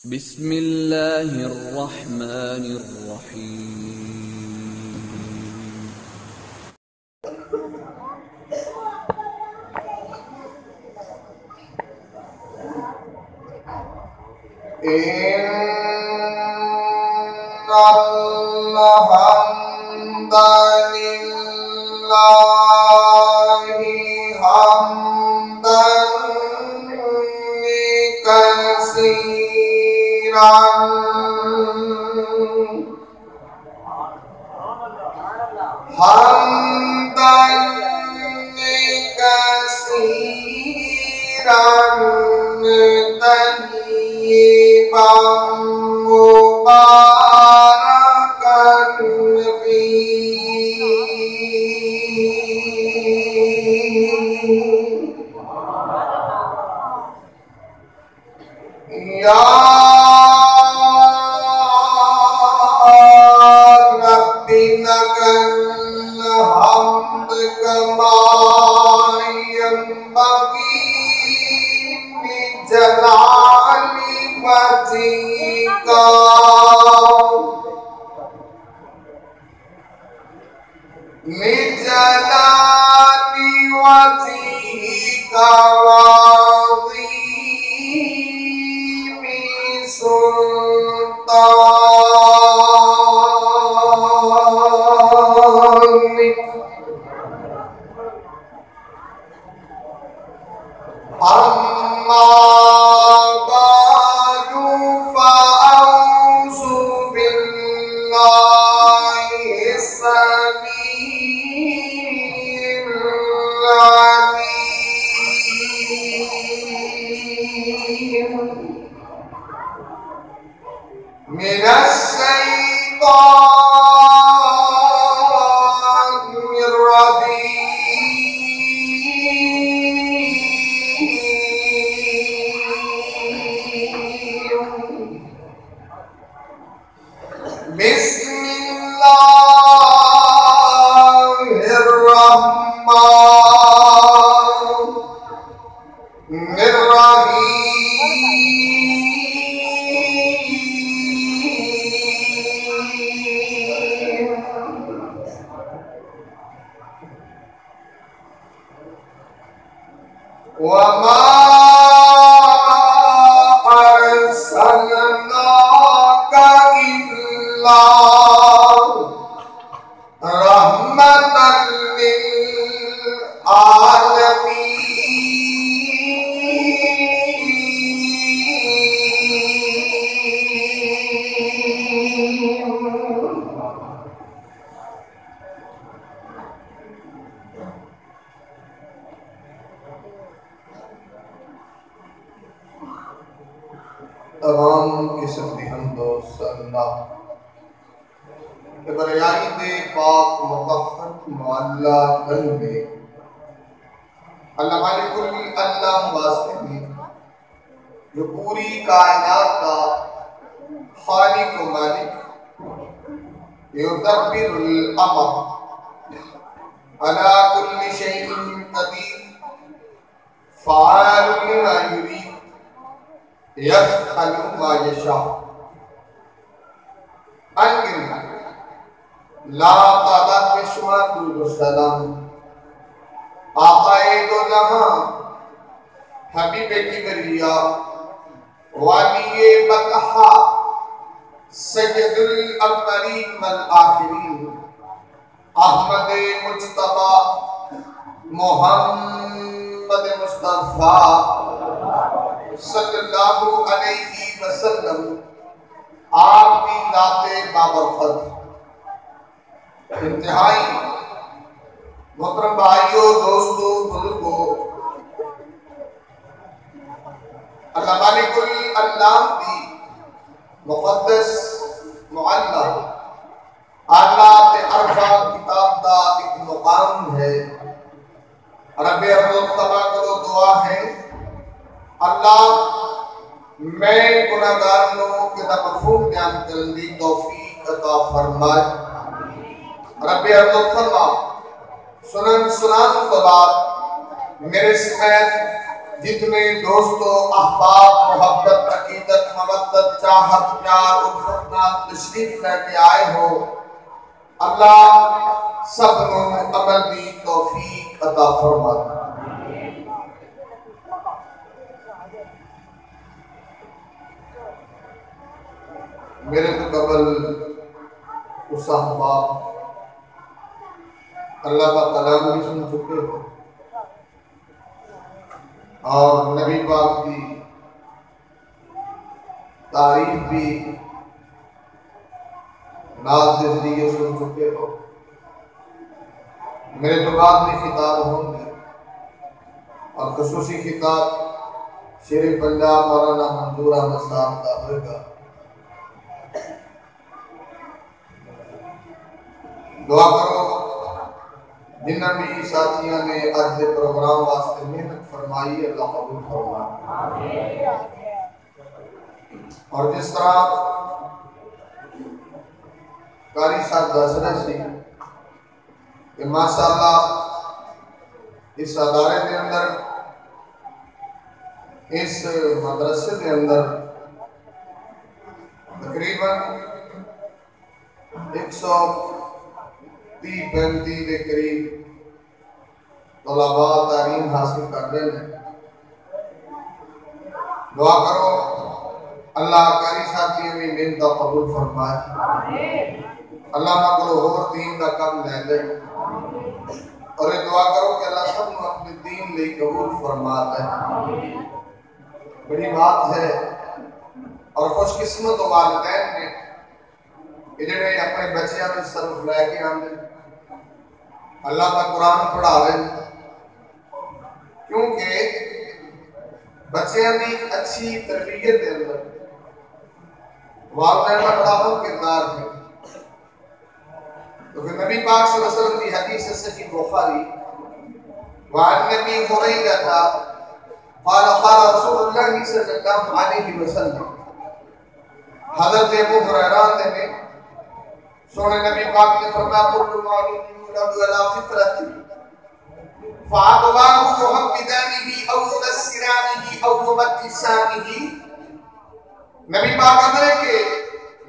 بسم اللہ الرحمن الرحیم۔ ان الحمد للہ حمدا کثیرا حمدا کثیرا طیبا مبارکا فیہ یا رب لک الحمد کما ینبغی لجلال وجهك لجلال وجهك وعظيم سلطانك أما بعد فأعوذ بالله السميع العليم من الشيطان الرجيم بسم الله الرحمن الرحيم وما أرسلناك إلا رحمة للعالمين تمام قسم دی حمد و ثنا کہ بریائی دے پاک مطہر معلّہ دن میں اللہ مالک اللہ واسطے میں جو پوری کائنات کا خالق و مالک یدبر الامر علی کل شیء قدیر فعال لما یرید یفعل ما یشاء انگن لا تعداد میں شمار درود و سلام آقائے دو جہاں حبیب کبریا والی بقہا سید الاولین والآخرین احمد مجتبی محمد مصطفیٰ صلی اللہ علیہ وسلم آپ کی ذات بابرکت انتہائی محترم بھائیوں دوستوں بزرگوں اللہ مالک الانام کی مقدس معلّہ آلات عرفہ کتاب دا ایک مقام ہے رب ارض تبا کرو دعا ہے اللہ میں گناہگاروں کے مفہوم بیان کرنے دی توفیق عطا فرمائے رب ارض فرما سنن کے بعد میرے سمیت جتنے دوستوں احباب محبت عقیدت مودت چاہت پیار الفت نال تشریف لے کے آئے ہو، اللہ سب نو عمل دی توفیق عطا فرما۔ میرے تو قبل اس احباب اللہ کا کلام بھی سن چکے ہو اور نبی پاک کی تعریف بھی نعت کے ذریعے سن چکے ہو۔ میرے تو بعد میں خطاب ہوں گے اور خصوصی خطاب شیر پنجاب مولانا منظور احمد صاحب کا ہوئے گا۔ دعا کرو جنہاں بھی ساتھیاں نے آج دے پروگرام واسطے محنت فرمائی، اللہ قبول فرمائے۔ اور جس طرح قاری صاحب دس رہے سی کہ ماشاءاللہ اس ادارے کے اندر، اس مدرسے کے اندر تقریباً 130-135 کے قریب طلباء تعلیم حاصل کر رہے ہیں۔ دعا کرو اللہ قاری صاحب کی بھی محنت قبول فرمائے، اللہ نہ کرو اور دین کا کام لے لے، اور یہ دعا کرو کہ اللہ سب نے اپنے دین لئے قبول فرما دے۔ بڑی بات ہے اور خوش قسمت والدین نے کہ جنہیں اپنے بچیاں میں صرف لے کے آنے اللہ کا قرآن پڑھا رہے ہیں، کیونکہ بچیاں بھی اچھی تربیت دے اندر والدین کا بڑا اہم کردار ہے۔ تو کہ نبی پاک صلی اللہ علیہ وسلم کی حدیث صحیح بخاری وعن نبی ہریرہ قال قال رسول اللہ صلی اللہ علیہ وسلم، حضرت ابو ہریرہ نے سونے نبی پاک نے فرمایا کل مولود یولد علی فطرۃ فابواہ یحودانہ او ینصرانہ او یمجسانہ۔ نبی پاک کہتے ہیں کہ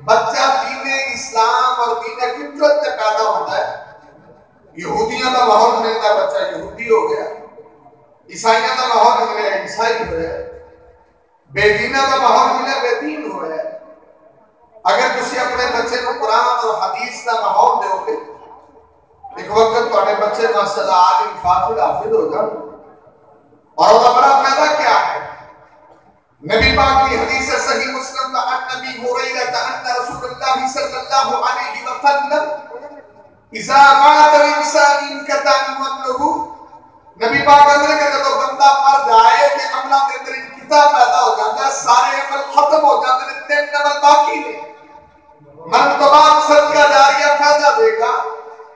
بچہ دین اسلام اور دین فطرت سے پیدا ہوتا ہے۔ یہودیاں کا ماحول ملتا ہے، بچہ یہودی ہو گیا، عیسائیاں کا ماحول ملے عیسائی ہو گیا، بے دینہ کا ماحول ملے بے دین ہو گیا۔ اگر تسی اپنے بچے کو قرآن اور حدیث کا ماحول دے گے، ایک وقت تھوڑے بچے ماشاءاللہ عالم فاضل حافظ ہو جائیں، اور وہ بڑا فائدہ کیا ہے؟ نبی پاک کی حدیث صحیح مسلم عن نبی ہریرہ ان رسول اللہ صلی اللہ علیہ وسلم اذا مات الانسان انقطع عمله۔ نبی پاک کہتے ہیں کہ جب بندہ مر جائے کہ عملہ کے اندر انقطاع پیدا ہو جاتا ہے، سارے عمل ختم ہو جاتے ہیں، تین عمل باقی ہیں۔ من تو بعد صدقہ جاریہ فائدہ دے گا،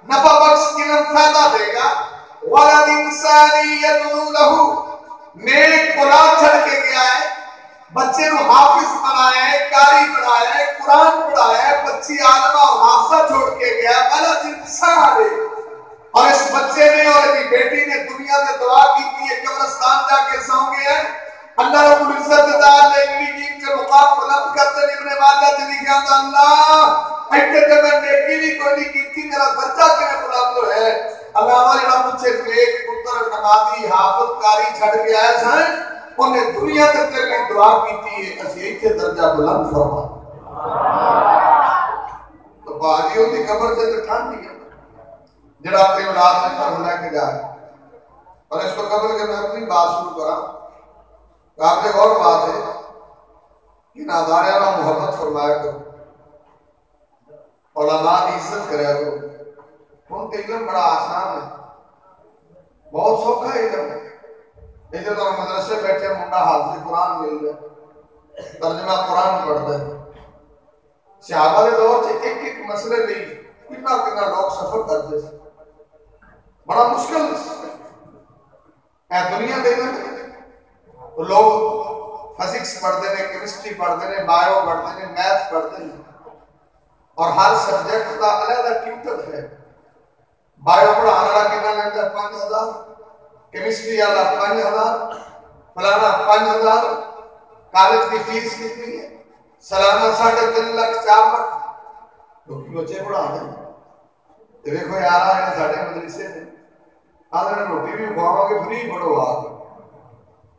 نفع بخش علم فائدہ دے گا، ولد انسانی یدعو لہو، نیک اولاد چھڑ کے گیا ہے، بچے نو حافظ بنایا ہے، قاری بنایا ہے، قرآن پڑھایا ہے، بچی عالمہ اور حافظہ چھوڑ کے گیا ہے، ولد انسان ہے، اور اس بچے نے اور اس بیٹی نے دنیا میں دعا کی تھی، ایک قبرستان جا کے سو گئے ہیں۔ اللہ رب العزت تعالی علمین کے مقام بلند کرتے ہیں، ابن ماجہ سے لکھا تھا اللہ ایتے جب میں نیکی بھی کوئی نہیں کی تھی، میرا درجہ کے میں بلند ہے۔ اللہ ہمارے رب مجھے ایک پتر نمازی حافظ قاری چھڑ کے آئے ہیں، انہیں دنیا سے تیرے لیے دعا کی تھی، اسی ایک سے درجہ بلند فرما۔ تو باجیوں کی قبر سے تو ٹھان دیا جڑا اپنی اولاد میں پر ہونا کے جائے، اور اس کو قبر کے میں اپنی بات شروع کرا۔ آپ ایک اور بات ہے کہ نادارے اللہ محبت فرمایا کرو، علماء کی عزت کریا کرو۔ ان کے علم بڑا آسان ہے، بہت سوکھا ہے علم ہے۔ ایسے تو مدرسے بیٹھے منڈا حافظ قرآن مل گئے، ترجمہ قرآن پڑھتا ہے۔ صحابہ کے دور سے ایک ایک مسئلے لی کتنا کتنا لوگ سفر کرتے ہیں، بڑا مشکل ہے دنیا دیکھنے میں۔ تو لوگ فزکس پڑھتے ہیں، کیمسٹری پڑھتے ہیں، بایو پڑھتے ہیں، میتھ پڑھتے ہیں، اور ہر سبجیکٹ کا علیحدہ ٹیوٹر ہے۔ بایو پڑھانے والا کتنا لیتا ہے؟ 5000، کیمسٹری والا 5000، فلانا 5000۔ کالج کی فیس کتنی ہے؟ سالانہ 3.5 لاکھ 4 لاکھ لوگ بچے پڑھا دیں. دیکھو یار آئے ساڑھے مدرسے نے آدھے روٹی بھی کھواؤں گے فری پڑھو آگے.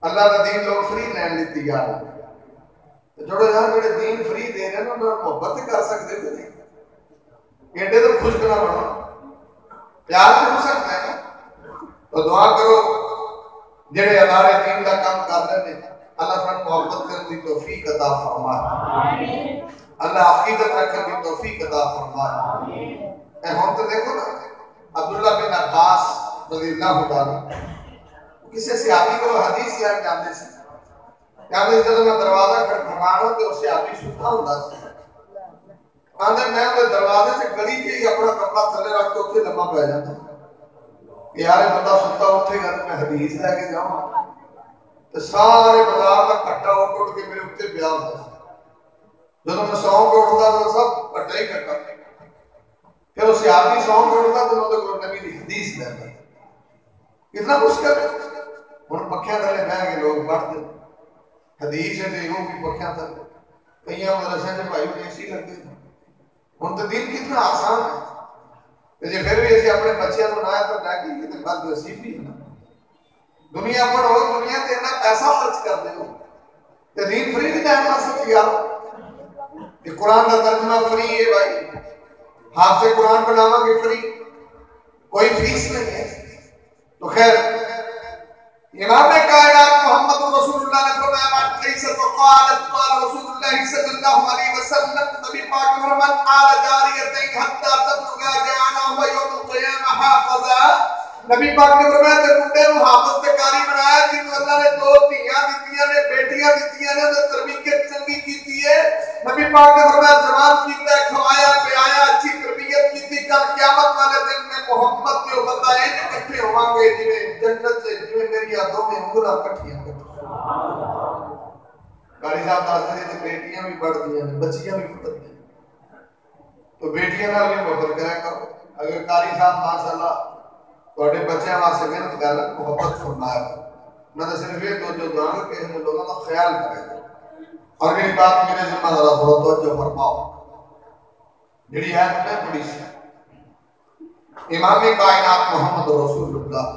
اللہ کا دین لوگ فری لین لی تیار ہے. جوڑو یار میرے دین فری دے رہے ہیں انہوں نے محبت کر سکتے تھے نہیں. گھنٹے تو خوش کرنا پڑھو پیار تو ہو سکتا ہے نا. تو دعا کرو جڑے ادارے دین کا کام کر رہے ہیں اللہ تعالیٰ محبت کرنے کی توفیق عطا فرمائے. اللہ عقیدت رکھنے کی توفیق عطا فرمائے. ہم تو دیکھو نا عبداللہ بن عباس رضی اللہ تعالیٰ کسی صحابی کو حدیث یاد جانتے سے جانتے سے جب میں دروازہ کھڑکھڑانا تو صحابی ستا ہوتا سے آندر میں وہ دروازے سے گلی کے ہی اپنا کپڑا تھلے رکھ کے اتنے لمحہ پہ جاتا یار بندہ ستا اٹھے گا تو میں حدیث لے کے جاؤں تو سارے بازار کا کٹا اٹھ کے میرے اتنے پیا ہوتا ہے. جب میں ساؤں کو اٹھتا تو سب کٹا ہی کٹا. پھر اس صحابی ساؤں کو اٹھتا تو انہوں نے نبی کی حدیث لیتا. کتنا مشکل ہے. ہن پکھیاں تھلے بیٹھ کے لوگ پڑھتے حدیث ہے تو وہ بھی پکھیاں تھلے کئیاں مدرسے سے بھائی ایسی لگتے تھے. ہن تو دین کتنا آسان ہے. جی پھر بھی ایسے اپنے بچیاں کو نہ تو ڈاکی یہ تو بات نصیب بھی ہے. دنیا پر ہو دنیا تے اتنا پیسہ خرچ کر دے ہو تے دین فری بھی نہیں مل سکتی یار. کہ قرآن کا ترجمہ فری ہے بھائی. ہاتھ سے قرآن بناوا کے فری کوئی فیس نہیں ہے. تو خیر امام کائنات محمد رسول اللہ نے فرمایا من ليس قالت قال رسول الله صلی اللہ علیہ وسلم نبی پاک نے فرمایا آل جاریتین حتی تبلغ جانا و یوم القیامہ حافظا. نبی پاک نے فرمایا تے منڈے نو حافظ تے قاری بنایا جن اللہ نے 2 دھیاں دتیاں نے بیٹیاں دتیاں نے تے تربیت چنگی کیتی ہے. نبی پاک نے فرمایا جوان کیتا ہے کھوایا پلایا اچھی تربیت کیتی کل قیامت والے دن میں محمد تے بندہ ان اکٹھے ہوواں گے جویں جنت سے جویں میری دو میں انگلاں اکٹھیاں. قاری صاحب دسدے تے بیٹیاں بھی پڑھدیاں نے بچیاں بھی پڑھدیاں تو بیٹیاں نال بھی محبت کریا کرو. اگر قاری صاحب ماشاءاللہ تواڈے بچیاں واسطے محنت کر رہے محبت فرمایا میں تو صرف یہ دو دعا کہ ہم لوگوں کا خیال کریں. اور میری بات میرے ذمہ ذرا تھوڑا توجہ فرماؤ جڑی ہے میں بڑی سی امام کائنات محمد رسول اللہ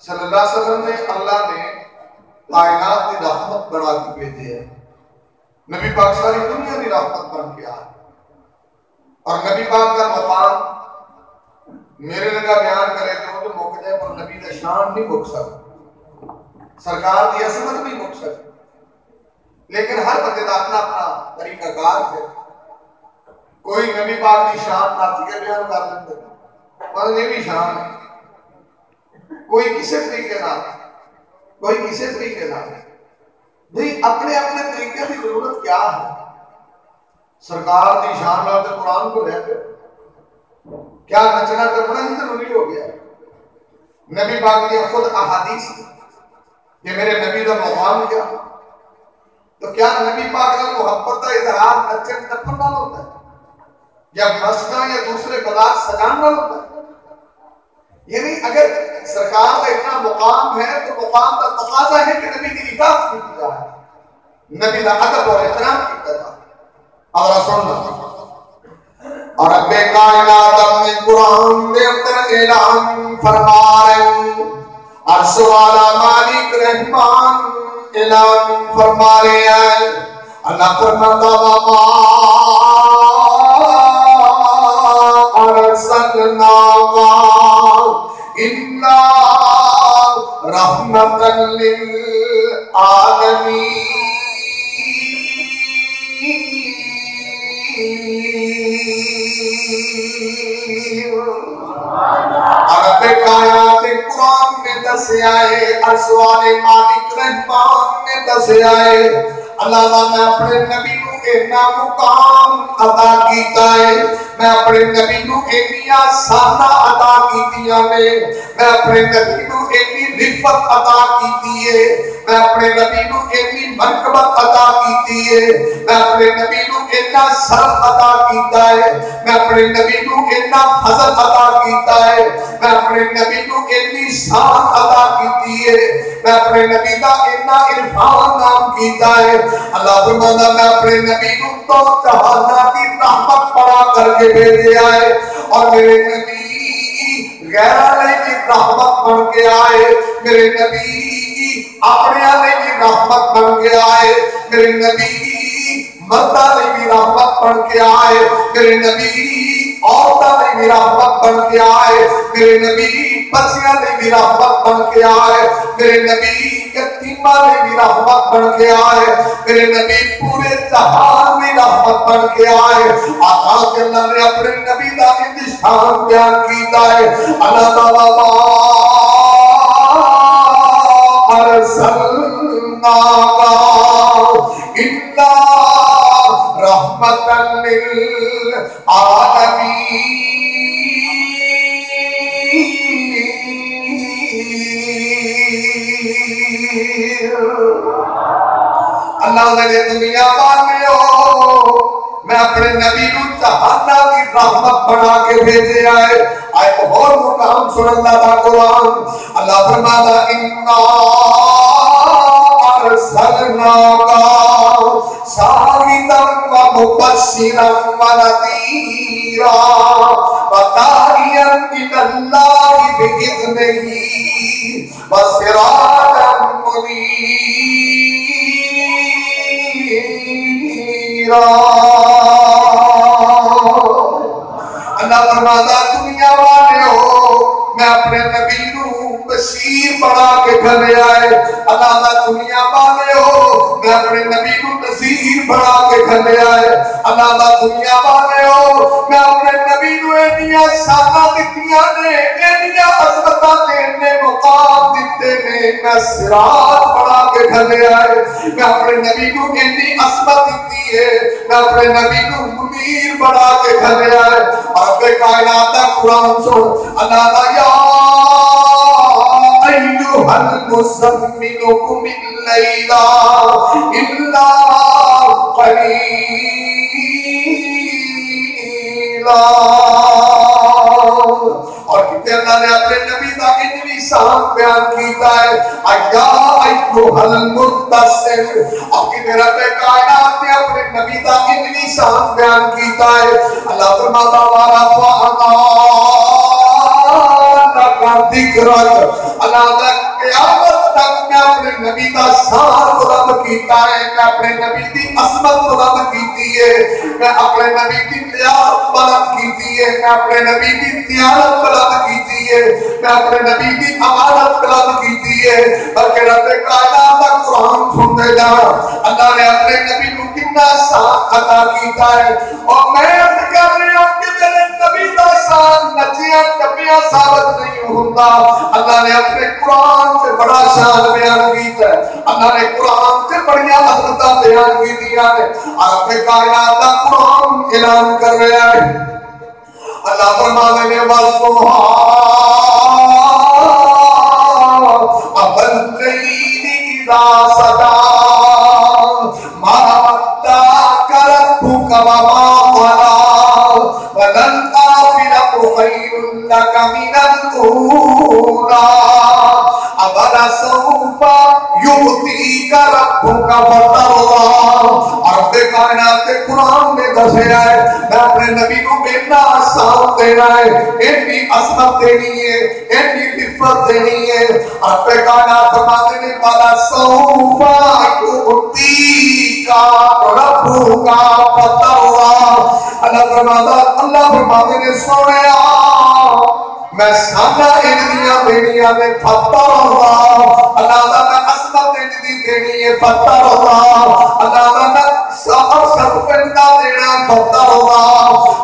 صلی اللہ علیہ وسلم نے اللہ نے کائنات کی رحمت بنا کے بھیجے ہے. نبی پاک ساری دنیا کی رحمت بن کے آئے اور نبی پاک کا مقام میرے لگا بیان کرے تو مک جائے پر نبی کا شان نہیں مک سکتا. سرکار کی عظمت نہیں مک سکتی. لیکن ہر بندے کا اپنا اپنا طریقہ کار ہے. کوئی نبی پاک کی شان ناچ کے بیان کر لیتے پر یہ بھی شان ہے. کوئی کسی طریقے نہ کوئی کسی طریقے نہ نہیں. اپنے اپنے طریقے کی ضرورت کیا ہے. سرکار کی شان نال تے قرآن کو لے کے کیا نچنا ٹپنا ہی ضروری ہو گیا. نبی پاک کی خود احادیث یہ میرے نبی کا مقام کیا تو کیا نبی پاک کا محبت کا اظہار نچن ٹپن نال ہوتا ہے یا مسجداں یا دوسرے پدار سجان نال ہوتا ہے. یعنی اگر سرکار کا اتنا مقام ہے تو مقام کا تقاضا ہے کہ نبی کی اطاعت کی جائے نبی کا ادب اور احترام کیا جائے. اور سننا اور رب کائنات اپنے قرآن دے اندر اعلان فرما رہے ہیں. عرش والا مالک رحمان اعلان فرما رہے ہیں. اللہ فرماتا وما ارسلناک الا رحمتا للعالمین. رب کائنات قرآن میں دسیا ہے عرش والے مالک رحمان نے دسیا ہے اللہ تعالیٰ میں اپنے نبی کو اتنا مقام عطا کیتا ہے. میں اپنے نبی کو اتنی آسانہ عطا کیتیاں نے. میں اپنے نبی کو اتنی رفت عطا کیتی ہے. میں اپنے نبی کو اتنی مرکبت عطا کیتی ہے. میں اپنے نبی کو اتنا شرف عطا کیتا ہے، میں اپنے نبی نو اتنا فضل عطا کیتا ہے، میں اپنے نبی نو اتنی شان عطا کیتی ہے، میں اپنے نبی دا اتنا عرفان نام کیتا ہے۔ اللہ فرماتا میں اپنے نبی نو تو جہانہ کی رحمت پڑا کر کے بھیجے آئے، اور میرے نبی غیر علیہ کی رحمت بن کے آئے، میرے نبی اپنے علیہ کی رحمت بن کے آئے، میرے نبی مردہ نے بھی رحمت بن کے آئے، میرے نبی عورتہ نے بھی رحمت بن کے آئے، میرے نبی بچیاں نے بھی رحمت بن کے آئے، میرے نبی یتیمہ نے بھی رحمت بن کے آئے، میرے نبی پورے جہان میں رحمت بن کے آئے۔ آقا کے اللہ نے اپنے نبی دا انتشان بیان کیتا ہے، اللہ تعالیٰ ارسلناک الا رحمۃ للعالمین۔ اللہ نے دنیا والے ہو میں اپنے نبی نو جہانہ کی رحمت بنا کے بھیجے آئے۔ آئے اور مقام سن اللہ دا قرآن، اللہ فرماتا اِنَّا أَرْسَلْنَاكَ شَاهِدًا وَمُبَشِّرًا وَنَذِيرًا وَدَاعِيًا إِلَى اللَّهِ بِإِذْنِهِ وَسِرَاجًا مُنِيرًا۔ اللہ فرماتا دنیا والے ہو میں اپنے نبی نو بشیر بنا کے گھرے آئے، اللہ دا دنیا والے ہو میں اپنے نبی نو نذیر بنا کے گھرے آئے، اللہ دا دنیا والے ہو میں اپنے نبی نو اینیاں شانہ دتیاں نے، اینیاں عظمتاں نے، نے مقام دیتے نے، میں سراج بنا کے گھرے آئے، میں اپنے نبی نو اینی عظمت دیتی ہے، میں اپنے نبی نو منیر بنا کے گھرے آئے۔ اور اپنے کائنات دا قرآن سن، اللہ دا یا أيها المزمل قم الليل إلا قليلا۔ اور کہتے اللہ نے اپنے نبی دا اتنی شان بیان کیتا ہے، یا ایھا المدثر، اور کہتے رب کائنات نے اپنے نبی دا اتنی شان بیان کیتا ہے، اللہ فرماتا ورفعنا ذکرک، اللہ نے قیامت تک میں اپنے نبی دا شان بلند کیتا ہے، میں اپنے نبی دی عظمت بلند کیتی ہے، میں اپنے نبی دی قیامت بلند کیتی ہے، میں اپنے نبی دی دیانت بلند کیتی ہے، میں اپنے نبی دی امانت بلند کیتی ہے۔ بلکہ رب کائنات دا قرآن سنتے جا، اللہ نے اپنے نبی کو کتنا شان عطا کیتا ہے، اور میں عرض کر رہا ہوں کہ میرے نبی دا شان نچیاں ٹپیاں ثابت نہیں ہوتا، اللہ نے اپنے قرآن سے بڑا شان بیان کیتا ہے، اللہ نے قرآن سے بڑیاں عظمتاں بیان کی دیا ہے، اور اپنے کائنات دا قرآن اعلان کر رہا ہے۔ اللہ فرمانے نے وَاللَّيْلِ إِذَا سَجَىٰ مَا وَدَّعَكَ رَبُّكَ وَمَا قَلَىٰ وَلَلْآخِرَةُ خَيْرٌ لَكَ مِنَ الْأُولَىٰ وَلَسَوْفَ يُعْطِيكَ رَبُّكَ فَتَرْضَىٰ۔ اور رب کائنات کے قرآن میں دسیا ہے میں اپنے نبی کو اتنا شان دینا ہے، اتنی عظمت دینی ہے، اتنی عزت دینی ہے۔ رب کائنات فرماتے ہیں وَلَسَوْفَ يُعْطِيكَ رَبُّكَ فَتَرْضَىٰ۔ اللہ فرماتے ہیں سونیا میں شانہ انہیاں دینیاں نے فَتَرْضَىٰ، اللہ میں عظمت انہی دینی ہے فَتَرْضَىٰ، اللہ میں شرف انہا دینا فَتَرْضَىٰ،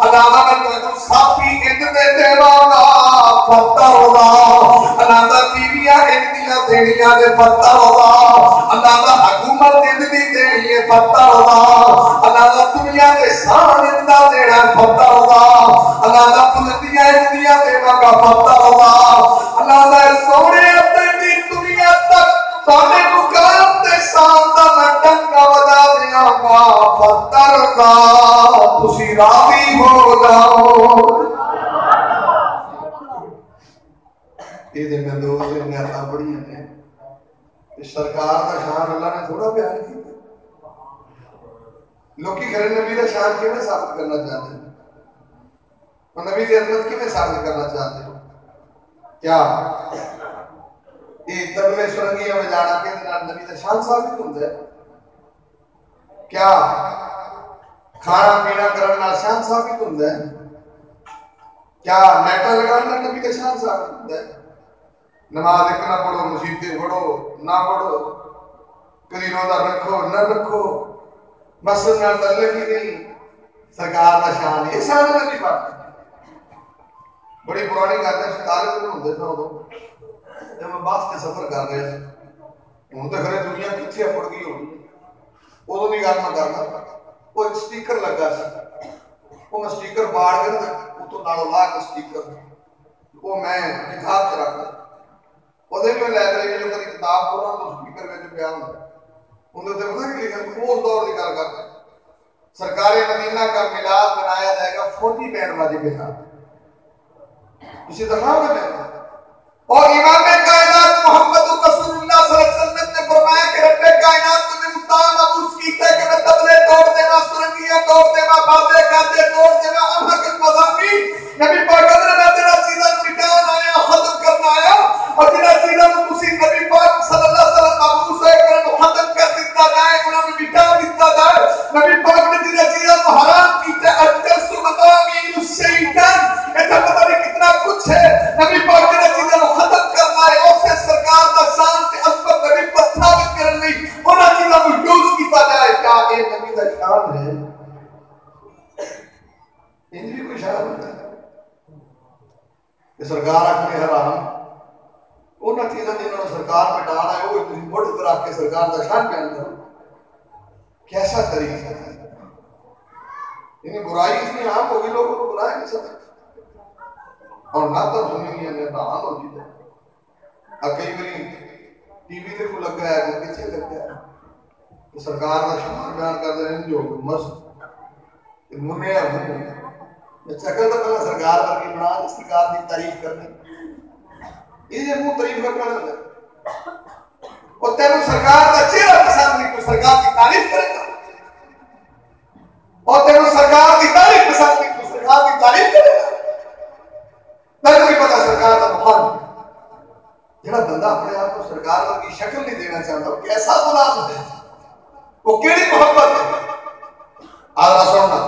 اللہ میں تو ساتھی انہنے دیوانا فَتَرْضَىٰ، اللہ بیویاں انہیاں دینیاں نے فَتَرْضَىٰ، اللہ حکومت انہی دینی ہے فَتَرْضَىٰ، اللہ دنیا کے شان انہا دینا فَتَرْضَىٰ، اللہ بلندیاں انہیاں دینا کا فَتَرْضَىٰ، اللہ سونے اپنی دنیا تک سانے مقام تے شان دا میں ڈنگا بجا دیا گا فَتَرْضَىٰ۔ تسی راضی ہو جاؤ. یہ دن میں دو دن نیتا بڑی ہیں سرکار کا شان اللہ نے تھوڑا بیان کیا. لوکی گھر نبی کا شان کیوں میں ثابت کرنا چاہتے ہیں اور نبی کی عظمت کیوں میں ثابت کرنا چاہتے ہیں؟ کیا یہ تبلے سرنگیاں میں جانا کے نبی کا شان ثابت ہوتا ہے؟ کیا کھانا پینا کرنا شان ثابت ہوتا ہے؟ کیا نیٹا لگانا نبی کا شان ثابت ہوتا ہے؟ نماز ایک نہ پڑھو مسیحتے پڑھو نہ پڑھو کبھی روزہ رکھو نہ رکھو مسجد میں تعلق ہی نہیں سرکار کا شان ہے. یہ شان نبی بات بڑی پرانی گل ہے. طالب علم ہوندے سن ادو جب میں باس کے سفر کر رہے تھے ہوں تو خرے دنیا کتنے اپڑ گئی ہونی ادو کی گل میں کرنا. وہ ایک سٹیکر لگا سی وہ میں سٹیکر باڑ کے اتوں نالوں لا کے سٹیکر وہ میں کتاب چ رکھ وہ میں لائبریری جو کبھی کتاب پڑھا تو سپیکر میں پیا ہوں انہوں نے پتا کہ لکھا اس دور کی گل کرتے سرکار مدینہ کا میلاد منایا جائے گا 40 بینڈ بازی کے ساتھ. اسی دفعہ میں کہتا اور امام کائنات محمد رسول اللہ صلی اللہ علیہ وسلم نے فرمایا کہ رب کائنات تمہیں متعام ابوس کیتا ہے کہ میں تبلے توڑ دینا سرنگیاں توڑ دینا باتیں کہتے توڑ دینا امہ کے مضامی نبی پاک نے میں تیرا چیزاں مٹانا آیا ختم کرنا آیا اور تیرا چیزاں تسی نبی پاک صلی اللہ علیہ وسلم ابوس ہے کہ ختم کر دیتا جائے انہوں نے مٹا دیتا جائے. نبی پاک نے تیرا چیزاں حرام کیتا ہے اجس مضامی الشیطان ایسا پتہ نہیں کتنا کچھ ہے. نبی پاک تیرا چیزاں ختم کرنا ہے اور سے سرکار کا شان تے عظمت نبی پر ثابت کرنے لئی انہاں چیزاں کو یوز کیتا جائے. کیا یہ نبی کا شان ہے؟ ان بھی کوئی شان ہوتا ہے کہ سرکار اپنے حرام انہاں چیزاں جنہوں نے سرکار میں ڈالا ہے وہ تسی بڑھ کر کے سرکار کا شان بیان کرو. کیسا طریقہ ہے؟ یعنی برائی اتنی عام ہوگی لوگوں کو برائی نہیں سمجھتے اور نہ تو سنی ہے نہ عام ہو جیتا ہے. کئی بری ٹی وی تے کو لگا ہے کہ پیچھے لگ گیا تو سرکار کا شان بیان کر دے ہیں جو مست منہ ہے میں چکل تو پہلے سرکار پر کی بنا سرکار کی تعریف کرنی یہ منہ تعریف کرنا لگا اور تینوں سرکار کا چہرہ پسند نہیں تو سرکار کی تعریف کرے گا اور تینوں سرکار کی تعریف پسند نہیں تو سرکار کی تعریف کرے گا. تینوں کی پتہ سرکار کا مقام جڑا بندہ اپنے آپ کو سرکار کی شکل نہیں دینا چاہتا وہ کیسا غلام ہے وہ کیڑی محبت ہے. آدھا سننا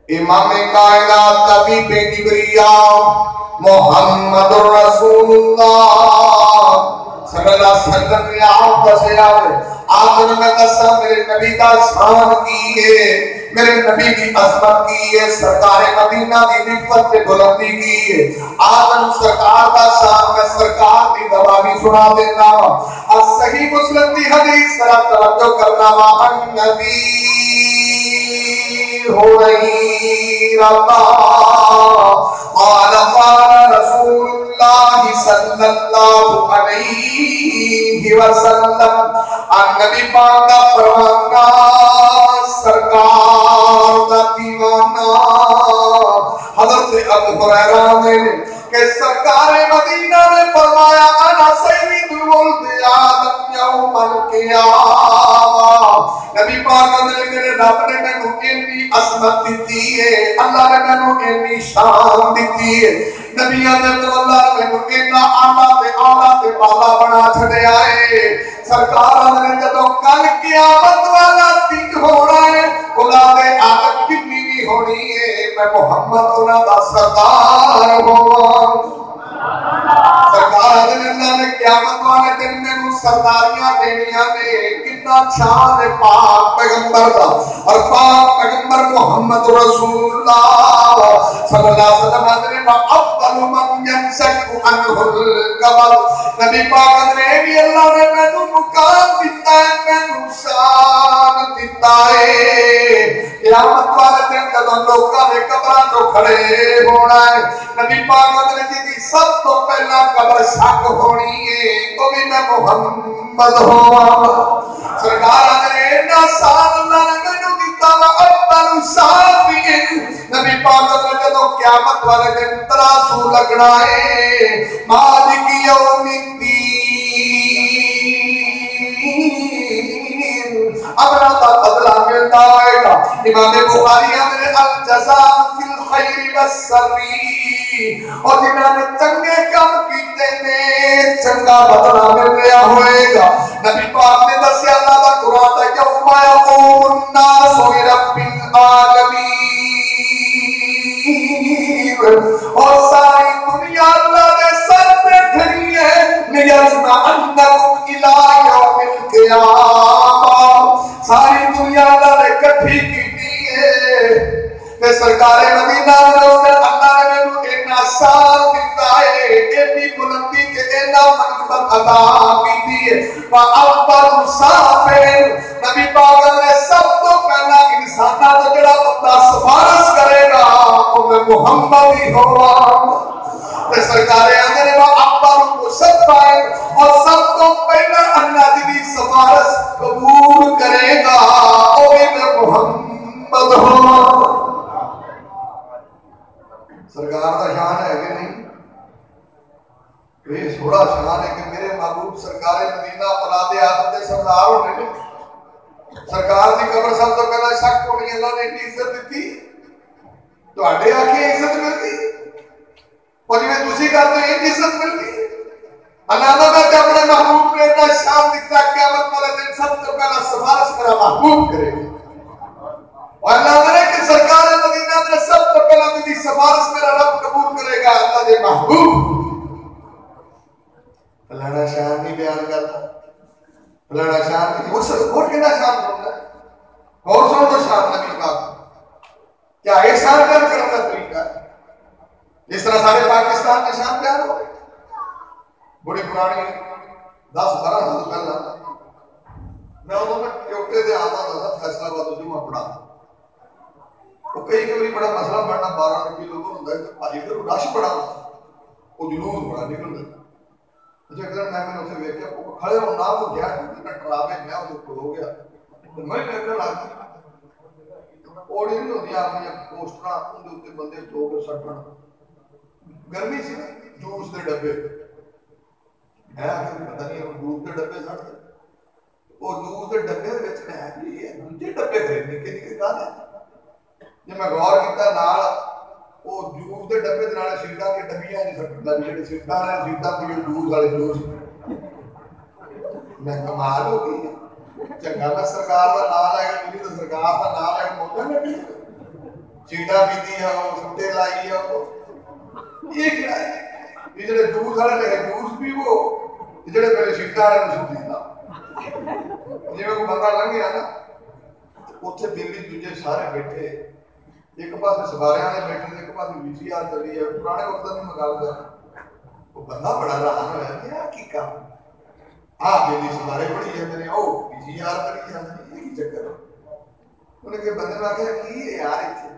امام کائنات طبیب کبریا محمد رسول اللہ صلی اللہ علیہ وسلم نے آپ سے آخر میں دسا میرے نبی کا شان کی ہے میرے نبی کی عظمت کی ہے سرکار مدینہ کی رفت پہ بلندی کی ہے. آدم سرکار کا شان میں سرکار کی زبانی سنا دینا اور صحیح مسلم کی حدیث ذرا توجہ کرنا ان نبی ہو رہی رتا قال قال رسول اللہ صلی اللہ علیہ وسلم نبی پاک کا پروانہ سرکار کا دیوانہ حضرت ابو ہریرہ نے کہ سرکار مدینہ نے فرمایا انا سید ولد آدم یوم القیامہ. نبی پاک نے میرے رب نے مینوں اتنی عظمت دی ہے اللہ نے مینوں اتنی شان دی ہے نبیوں نے تو اللہ نے مینوں اتنا اعلیٰ تے بالا بنا چھڈیا ہے. سرکار نے جدوں کل قیامت والا دن ہونا ہے اولاد آدم کتنی بھی ہونی ہے میں محمد انہاں دا سردار ہوں. سرکار نے اللہ نے قیامت والے دن میں سرداریاں دینیاں نے کتنا شان ہے پاک پیغمبر دا اور پاک پیغمبر محمد رسول اللہ صلی اللہ علیہ وسلم نے افضل من ينشق عنه القبر. نبی پاک نے بھی اللہ نے مینوں مقام دیتا ہے مینوں شان دیتا ہے. قیامت والے دن جب لوکاں نے قبراں تو کھڑے ہونا ہے نبی پاک نے جی سب تو پہلا قبر شک ہونی ہے تو بھی میں محمد ہوں. سرکار نے نا سال اللہ نے مینوں دیتا وا افضل نبی پاک نے جدوں قیامت والے دن ترازو لگنا ہے مالک یوم الدین اپنا بدلہ ملتا ہے گا. امام بخاری نے الجزاء فی الخیر والشر اور جنہاں نے چنگے کام کیتے نے چنگا بدلہ مل رہا ہوئے گا. نبی پاک نے دسیا اللہ دا قرآن دا یوم یقوم الناس لرب العالمین اور ساری دنیا اللہ دے سر پہ کھڑی ہے لیجمعنکم الی یوم القیامہ. ساری دنیا اللہ نے اکٹھی کی ہے تے سرکار مدینہ نے اس نے اللہ نے مینوں اتنا شان دیتا ہے اتنی بلندی تے اتنا منقبت عطا کی ہے. فاول مسافر نبی پاک نے سب تو پہلا انساناں دا جڑا بندہ سفارش کرے گا او محمد ہی ہوگا. تے سرکار آندے نے اول مسافر اور سب تو پہلا اللہ دی سفارش قبول کرے گا او محمد ہوگا. سرکار کا شان ہے کہ نہیں؟ یہ تھوڑا شان ہے کہ میرے محبوب سرکار مدینہ اولاد آدم دے سردار ہونے نے. سرکار دی قبر سب تو پہلا شک ہونی اللہ نے اتنی عزت دیتی تواڈے آکھے عزت ملتی اور جویں تسی کرتے ہیں عزت ملتی. اللہ نے اپنے محبوب نے اتنا شان دتا قیامت والے دن سب تو پہلا سفارش میرا محبوب کرے گا. اور اللہ نے کہ سرکار مدینہ نے سب تو پہلا میری سفارش میرا رب قبول کرے گا اللہ دے محبوب. اللہ نے شان نہیں بیان کرتا. اللہ نے شان نہیں وہ سب اور کہنا شان ہوتا ہے اور سن تو شان نبی پاک کیا ایک شان بیان کرنے کا طریقہ ہے جس طرح سارے پاکستان کا شان بیان ہو گئے. بڑی پرانی 10-12 سال پہلا میں ادھر میں کیوٹے دے آتا تھا فیصلہ آباد جمعہ پڑھا. وہ کئی کبھی بڑا مسئلہ بڑھنا 12 روپے لوگوں ہوتا ہے بھائی پھر رش بڑا وہ جلوس بڑا نکلتا. اچھا اگر میں نے اسے دیکھا وہ کھڑے ہو نہ وہ گیا ڈراوے میں اسے کھڑو گیا تو میں دیکھنے لگ گیا اوڑی نہیں ہوتی اپنی پوسٹراں ان دے اوپر بندے دھو کے سٹن گرمی سی نا جوس دے ڈبے ہے پتہ نہیں جوس دے ڈبے سٹ وہ جوس دے ڈبے وچ میں یہ دوجے ڈبے خریدنے کے لیے کہا جب میں غور کیتا نال وہ جوس دے ڈبے دے نال سیٹاں کے ڈبیاں نہیں سٹ لگی جڑے سیٹاں نے سیٹاں تے جوس والے جوس میں کمال ہو گئی. چنگا میں سرکار دا نام لے کے میری تو سرکار دا نام لے کے موٹا نہیں سیٹاں پیتی ہے وہ سٹے لائی ہے یہ کیا ہے یہ جڑے جوس والے نے جوس پیو جڑے پہلے سیٹاں والے نوں سٹی دا جویں کوئی بندہ لنگھ گیا نا اوتھے دلی دوجے سارے بیٹھے ایک پاسے سوارے والے بیٹھے ایک پاسے VCR چلی ہے پرانے وقت میں گل کر وہ بندہ بڑا حیران ہوا کہ کی کام آپ دلی سوارے پڑھی جاندے نے او VCR کری جاندے نے یہ کی چکر انہیں کہ بندے نے آخیا کی ہے یار اتنے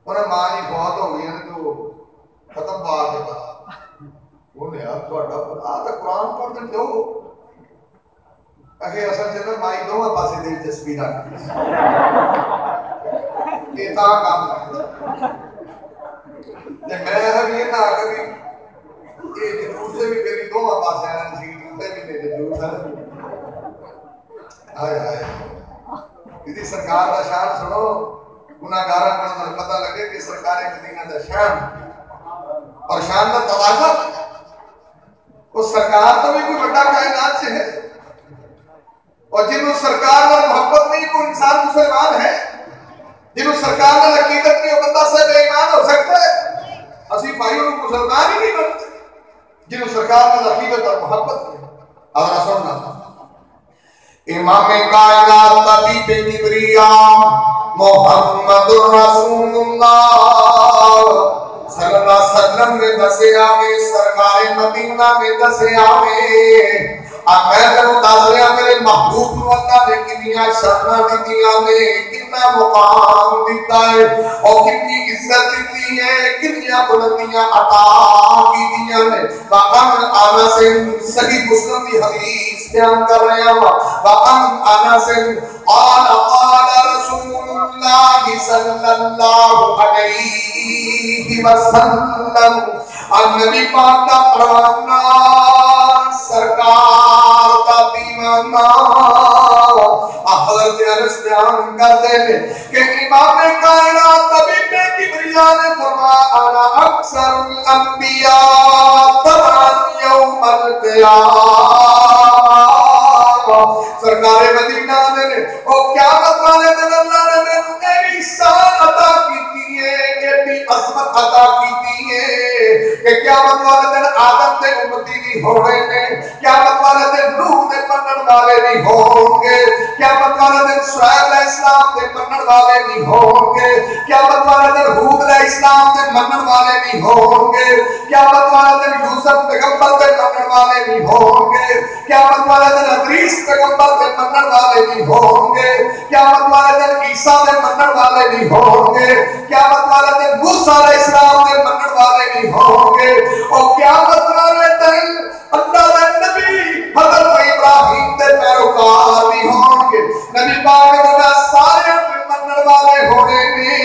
انہیں ماں جی بہت ہو گئی تو ختم بات ہے پتا انہیں یار تھوڑا پتا تو قرآن پڑھ دیں دو اگر اصل سے میں مائی دو پاسے دلچسپی رکھ یہ تا کام میں بھی یہ نہ کبھی یہ جنور سے بھی میری دو پاسے آنا سیٹ بھی میرے جنور سے آئے آئے کسی سرکار کا شان سنو گناہگارہ کو پتہ لگے کہ سرکار مدینہ کا شان اور شان کا توازہ اس سرکار تو بھی کوئی بڑا کائنات سے ہے اور جنہوں سرکار اور محبت نہیں کوئی انسان مسلمان ہے جنہوں سرکار اور عقیدت نہیں بندہ سے بے ایمان ہو سکتا ہے اسی بھائیوں کو مسلمان ہی نہیں بنتے جنہوں سرکار اور عقیدت اور محبت نہیں اور سننا امام کائنات طبیب کبریا محمد رسول اللہ صلی اللہ علیہ وسلم نے دسے آوے سرکار مدینہ میں دسے آوے اب میں تنوں دس رہا میرے محبوب نو اللہ نے کنیاں شاناں دتیاں نے کتنا مقام دیتا ہے اور کتنی عزت دیتی ہے کنیاں بلندیاں عطا کیتیاں نے وقم انس صحیح مسلم کی حدیث بیان کر رہے ہیں وقم انس قال قال رسول اللہ صلی اللہ علیہ وسلم نبی پاک دا پروانہ سرکار دا دیوانہ حضرت انس بیان کرتے ہیں کہ امام کائنات طبیب کبریا نے فرمایا انا اکثر الانبیاء طبعا یوم القیامہ سرکار مدینہ نے او قیامت والے دن اللہ نے میں ایسی شان عطا کی ہے ایسی عظمت عطا کی ہے کہ قیامت والے دن آدم دے امتی نہیں ہونے نے قیامت والے دن نوح دے منن والے نہیں ہوں گے قیامت والے دن شعیب علیہ السلام دے منن والے نہیں ہوں گے قیامت والے دن ہود علیہ السلام دے منن والے نہیں ہوں گے قیامت والے دن یوسف پیغمبر دے منن والے نہیں ہوں گے قیامت والے دن ادریس پیغمبر دے منن والے نہیں ہوں گے قیامت والے دن عیسیٰ دے منن والے نہیں ہوں گے قیامت والے دن موسیٰ علیہ السلام دے منن والے نہیں ہوں گے اور قیامت والے دن اللہ دے نبی حضرت ابراہیم دے پیروکار نہیں ہوں گے نبی پاک نے سارے منن والے ہونے نے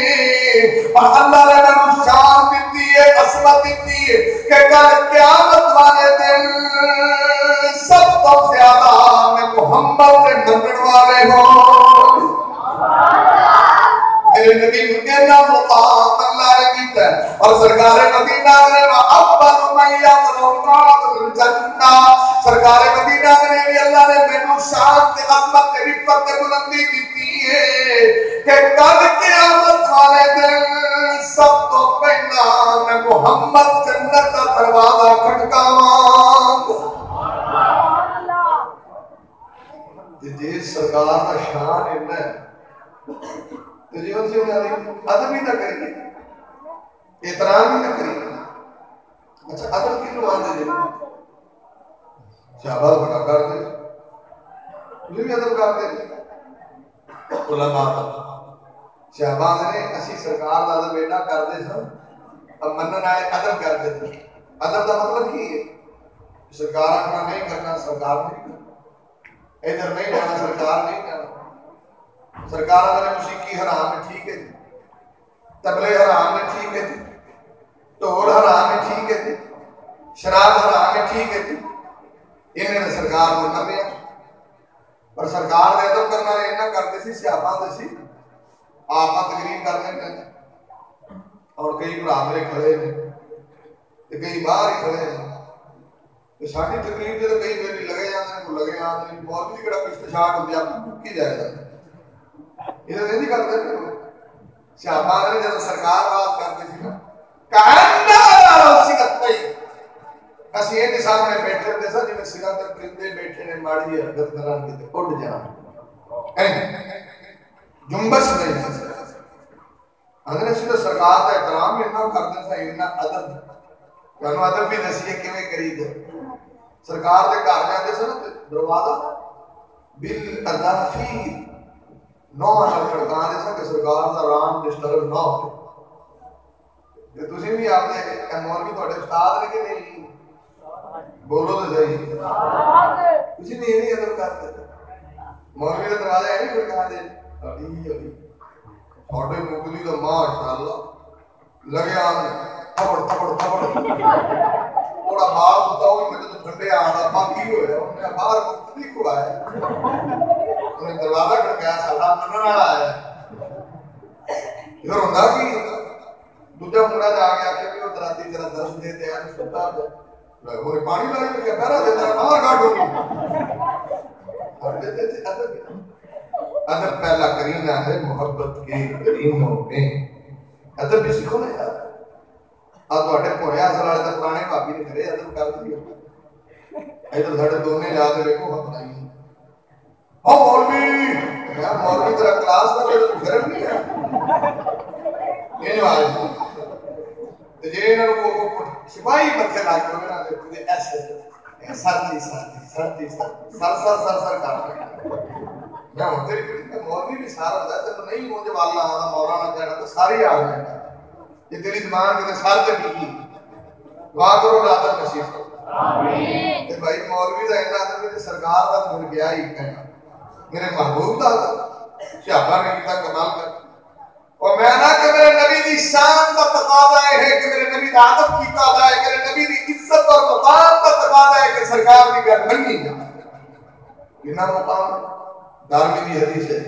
اور اللہ نے انہوں شان دیتی ہے عظمت دیتی ہے کہ کل قیامت والے دن سب تو زیادہ میں محمد کے منن والے ہوں میرے نبی مکینہ مقام اللہ نے دیتا ہے اور سرکار مدینہ نے وَأَوَّلُ مَنْ يَقْرَوْنَا الْجَنَّةِ سرکار مدینہ نے بھی اللہ نے مینوں شان تے عظمت تے رفت تے بلندی دیتی ہے کہ کل قیامت والے دن سب تو پہلا میں محمد جنت کا دروازہ کھٹکاواں جی سرکار کا شان اتنا ہے تو جی ان سے ادب ہی نہ کریے احترام ہی نہ کریے اچھا ادب کی نوان دے دیں شہباز بڑا کر دے تجھے بھی ادب کر دے علماء شہباز نے اسی سرکار دا ادب ایڈا کر دے سن اب منن آئے ادب کر دے ادب دا مطلب کی ہے سرکار اپنا نہیں کرنا سرکار نہیں کرنا ادھر نہیں جانا سرکار نہیں جانا سرکار اگر موسیقی حرام ہے ٹھیک ہے جی تبلے حرام ہے ٹھیک ہے جی ٹول حرام ہے ٹھیک ہے جی شراب حرام ہے ٹھیک ہے جی انہیں نے سرکار کو نہ دیا پر سرکار دے ادب کرنا رہنا کرتے سی سیاپاں دے سی آپاں تقریر کرنے میں اور کئی برادرے کھڑے ہیں کئی باہر ہی کھڑے ہیں ساڑھی تقریر جب کئی میری لگے جاتے ہیں کو لگے آتے ہیں بہت بھی کڑا پشتشاٹ ہوتی ہے آپ کو کی جائے جاتے ہیں ادھر نہیں کرتے ہیں شاہبان نے جب سرکار بات کرتے تھی کہنا سکت نہیں اسی ایک سامنے بیٹھے ہوتے سا جنہیں سکت تک پرندے بیٹھے نے ماڑی حرکت کران کی تھے اٹھ جانا جنبش نہیں اگر اسی تو سرکار کا احترام بھی اتنا کرتے تھا اتنا ادب کہنا ادب بھی نسیے کیویں کری دے سرکار دے گھر جاندے سن دروازہ بالادافی نو نال کھڑکا دے سن کہ سرکار دا رام ڈسٹرب نہ ہو تے تسی بھی آپ دے مولوی تواڈے استاد نے کہ نہیں بولو تو صحیح تسی نہیں نہیں ادب کرتے مولوی دا دروازہ ہے نہیں کھڑکا دے علی تواڈے مولوی دا ماشاءاللہ لگے آنے تھپڑ تھوڑا باہر ہوتا ہوں میں تو ٹھنڈے آنا باقی ہوئے انہوں نے باہر مختلف کو آئے انہوں نے دروازہ کھڑکایا ساڑھا منن والا آیا ادھر ہوندہ کی دوجا منڈا جا گیا کہ بھی وہ دراتی ذرا درس دیتے ہیں سنتا ہے انہوں نے پانی لائی تو کیا پہرا دیتا ہے باہر کاٹ ہوگی اور دیتے تھے ادب پہلا کرینہ ہے محبت کے کرینوں میں ادب بھی سکھو نا یار آج تو اٹھے پویا سلالے تک پرانے پاپی نے کرے ادب کر دیا ایدر ساڑھے دونے جاتے دیکھو ہم نہیں ہاں مولوی میں مولوی ترہ کلاس کا تو گھرم نہیں ہے یہ نہیں آئے تو جی انہوں کو سپاہی متھے لاکھ کرو گے تجھے ایسے سر کر میں ہوتے بھی مولوی بھی سارا ہوتا ہے تو نہیں مجھے والا آنا مولانا کہنا تو ساری آ گئے یہ تیری زمان کے سار تے بھی دعا کرو راتر نصیب کرو آمین بھائی مولوی دا اتنا آدم کہ سرکار دا تو پھر گیا ہی کہنا میرے محبوب دا شہبہ نے کیتا کمال کر فرمائے ہیں کہ میرے نبی کا ادب کیتا جائے، میرے نبی کی عزت اور مقام کا تقاضا ہے کہ سرکار کی گل منی جائے۔ کتنا مقام ہے؟ دارمی حدیث ہے،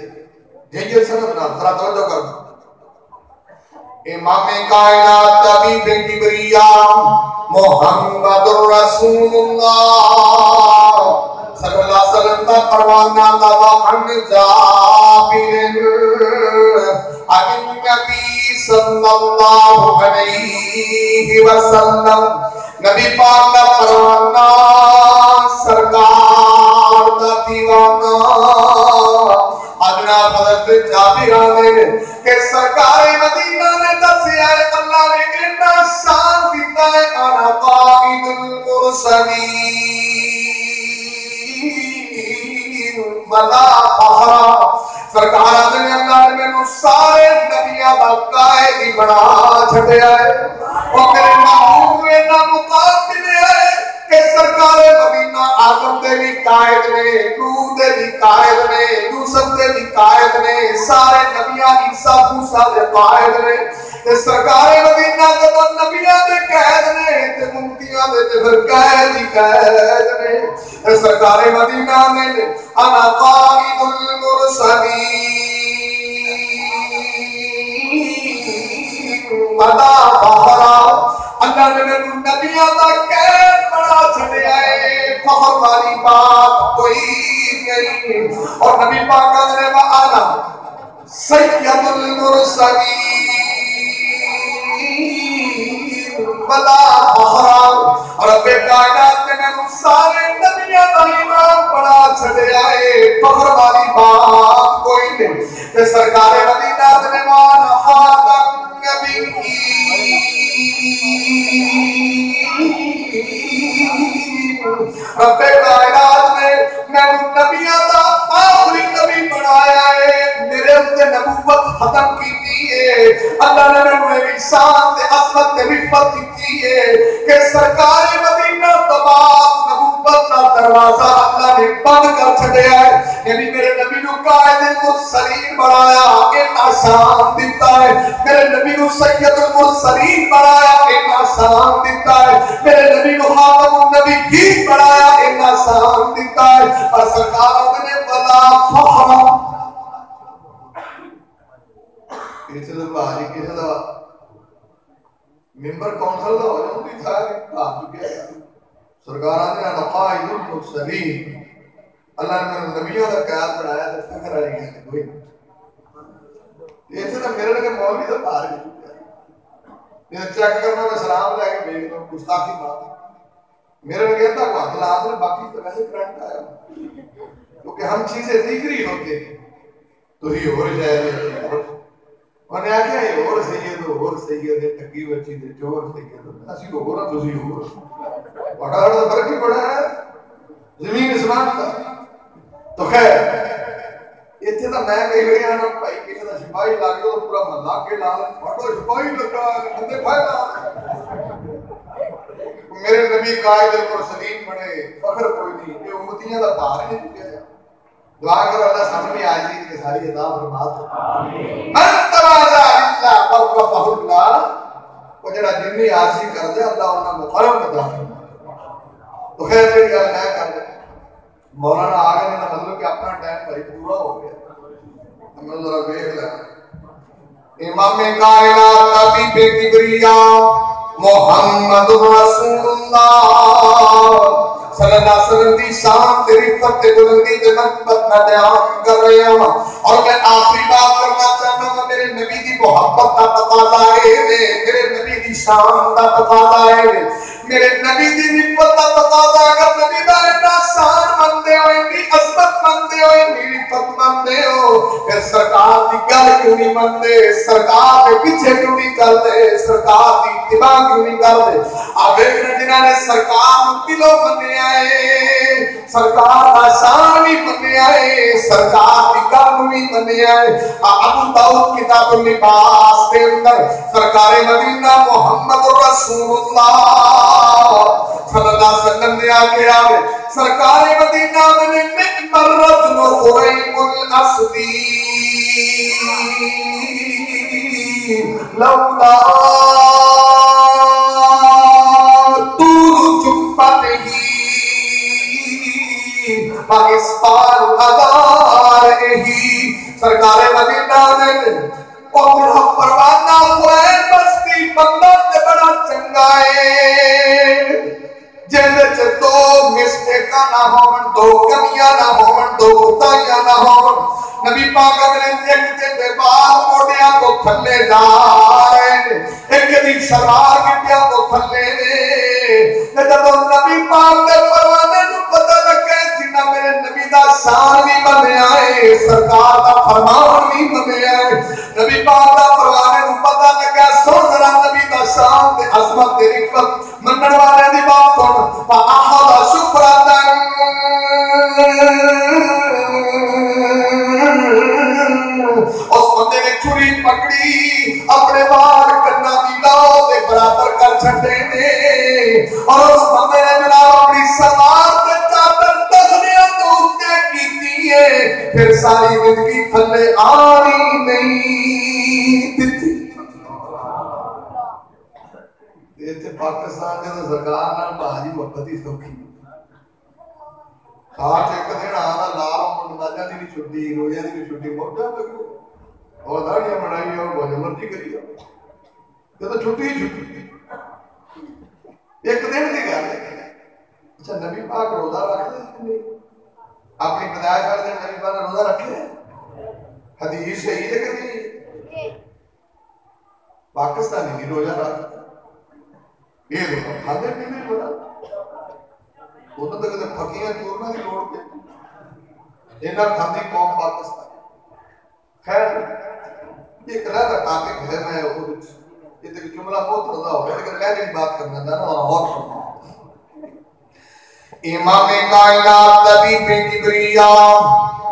جیسے سند نام ذرا توجہ کرنا۔ امام کائنات طبیب کبریا محمد رسول اللہ صلی اللہ علیہ وسلم کا پروانہ دعا عن جابر عن النبی صلی اللہ علیہ وسلم، نبی پاک کا پروانہ سرکار کا دیوانہ حضرت حضرت جابر آنے کہ سرکار مدینہ نے دسیا ہے اللہ نے اتنا شان دیتا ہے انا قائد المرسلین ولا فخر، سرکار آنے اللہ نے میں سارے نبیوں کا قائد ہی بنا چھٹیا ہے اور میرے محبوب میں نہ مقابل ہے کہ سرکار مدینہ آدم دے بھی قائد نے، نوح دے بھی قائد نے، یوسف دے بھی قائد نے، سارے نبیاں عیسیٰ موسیٰ دے قائد نے۔ تے سرکار مدینہ جب نبیاں دے قائد نے تے ممتیاں دے تے پھر قائد ہی قائد نے۔ تے سرکار مدینہ نے انا قائد المرسلین ولا فخر، اللہ نے میں نبیاں دا قید بڑا چھڑیا ہے، فخر والی بات کوئی نہیں۔ اور نبی پاک نے وآنا سید المرسلین ولا فخر، رب کائنات نے میں سارے نبیاں دا ایمان بڑا چھڑیا ہے، فخر والی بات کوئی نہیں۔ کہ سرکار مدینہ نے وآنا خاتم رب کائنات نے میں نبیوں کا آخری نبی بنایا ہے، میرے اندر نبوت ختم کی ہے، اللہ نے میری شان تے عظمت تے رفعت دی ہے کہ سرکار مدینہ تباب نبوت کا دروازہ اللہ نے بند کر چھڑیا ہے، یعنی میرے نبی کو قائد المرسلین بنایا، اتنا شان دیتا ہے، میرے نبی کو سید المرسلین بنایا، اتنا شان دیتا ہے، میرے نبی کو خاتم النبیین بنایا، اتنا شان دیتا ہے۔ اور سرکار نے بلا فخر کسی دفعہ آجی کسی دفعہ ممبر کونسل دا ہو جاؤں بھی تھا آپ چکے سرکار نے قائد المرسلین، اللہ نے میرے نبیوں کا قیاد بڑھایا تو فکر آئی گیا کوئی ایسے تو میرے لگے مولوی تو پار بھی چکے ہیں چیک کرنا میں سلام لے کے بیٹھ دوں گستاخی بات میرے لگے تھا کو حق لازم باقی تو ویسے کرنٹ آیا کیونکہ ہم چیزیں ذکری ہوتے ہیں تو ہی ہو جائے اور نے آکھا ہے اور سید ٹکی بچی دے چور سید اسی ہو رہا تسی ہو بڑا بڑا فرق ہی پڑا ہے زمین اسمان کا تو خیر اتنے تو میں کہی ہوئی آنا بھائی کسی کا سپاہی لاگے تو پورا محلہ کے لال بڑا سپاہی لگا بندے کھائے لا میرے نبی قائد المرسلین بنے فخر کوئی نہیں یہ امتیاں دا بھار نہیں چکے جا دعا کر اللہ سامنے بھی آج کے ساری عطا فرمات من تواضع للہ ووقفہ اللہ وہ جڑا جنی عاجزی کر دے اللہ انہاں مقرم عطا فرمات تو خیر میری گل میں کر دے مولانا آگے نے مطلب کہ اپنا ٹائم بھائی پورا ہو گیا ہمیں ذرا دیکھ لیں امام کائنات طبیب کبریا محمد رسول اللہ صلی اللہ علیہ وسلم دی شان تے رفعت تے بلندی تے منقبت میں بیان کر رہے ہوں اور میں آخری بات کرنا چاہتا ہوں میرے نبی دی محبت کا تقاضا ہے میرے نبی دی شان کا تقاضا ہے میرے نبی دی رفعت کا تقاضا ہے اگر نبی دا اتنا شان مندے ہو اتنی عظمت مندے ہو اتنی رفعت مندے ہو پھر سرکار دی گل کیوں نہیں مندے سرکار کے پیچھے کیوں نہیں چلتے سرکار دی اتباع کیوں نہیں کرتے آپ دیکھنے جنہاں نے سرکار دلوں مندے آئے سرکار کا شان بھی مندے آئے سرکار کی گل بھی مندے آئے ابو داؤد کتاب اللباس کے اندر سرکار مدینہ محمد رسول اللہ صلی اللہ علیہ وسلم نے آکے آئے سرکار مدینہ میں نعم الرجل خریم الاسدی لولا اور بڑا پروانہ قرآن بستی بندہ تے بڑا چنگا ہے جیسے دو مسٹیکاں نہ ہون دو کمیاں نہ ہون دو کوتاہیاں نہ ہون نبی پاک نے ایک دے بعد موڑیاں کو تھلے جا رہے ہیں ایک دی شلوار گٹیاں کو تھلے نے جب نبی پاک دے پروانے نو پتہ لگے جنہ میرے نبی دا شان بھی بنیا ہے سرکار دا فرمان بھی بنیا ہے نبی پاک دا پروانے نو پتہ لگا سن ذرا نبی دا شان تے عظمت تے رفعت منن والے دی بات سن فاحد شکرتن اس بندے نے چھری پکڑی اپنے بال کنا دی لاؤ دے برابر کر چھٹے نے اور اس بندے نے جناب اپنی سلوار تے چادر تخلیاں تو اتے کیتی ہے پھر ساری زندگی تھلے آنی نہیں دیتی یہ پاکستان کے سرکار نال بھاجی محبت ہی سوکھی خاص ایک دن آنا لال نمازاں دی بھی چھٹی روزیاں دی بھی چھٹی موٹا لگو اور داڑیاں بنائی اور جو مرضی کری یہ تو چھٹی ہی چھٹی ایک دن کی گل ہے اچھا نبی پاک روزہ رکھتے ہیں اپنی پیدائش والے دن نبی پاک نے روزہ رکھے حدیث صحیح ہے کہ نہیں پاکستانی نہیں روزہ رکھتے یہ روزہ کھاتے پینے روزہ انہوں نے پھکیاں چورنا کی لوڑ پہ اینا کھاندی قوم پاکستان خیر یہ کلا کا ٹاپک ہے میں یہ تک جملہ بہت رضا ہو لیکن میں نہیں بات کرنا چاہنا اور فرما امام کائنات طبیب کبریا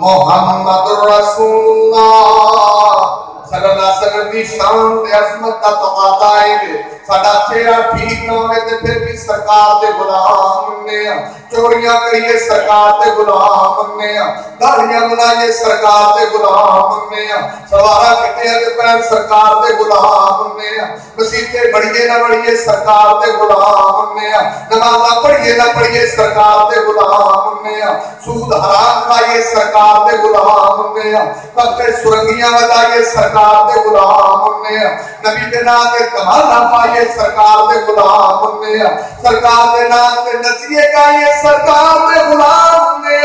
محمد رسول اللہ صلی اللہ علیہ وسلم کی شان تے عظمت کا تقاضا ہے ساڈا چہرہ ٹھیک نہ ہوئے تے پھر بھی سرکار دے غلام نے چوریاں کریے سرکار دے غلام نے داڑیاں بنائیے سرکار دے غلام نے سوارا کٹے تے پیر سرکار دے غلام نے مسیتے بڑھیے نہ بڑھیے سرکار دے غلام نے نماز پڑھیے نہ پڑھیے سرکار دے غلام نے سود حرام کھائیے سرکار دے غلام نے پکڑ سرنگیاں بتائیے سرکار دے غلام نے نبی دے نام تے کمالا پائیے سرکار دے غلام نے سرکار دے نام تے نچیے گائیے سرکار دے غلام نے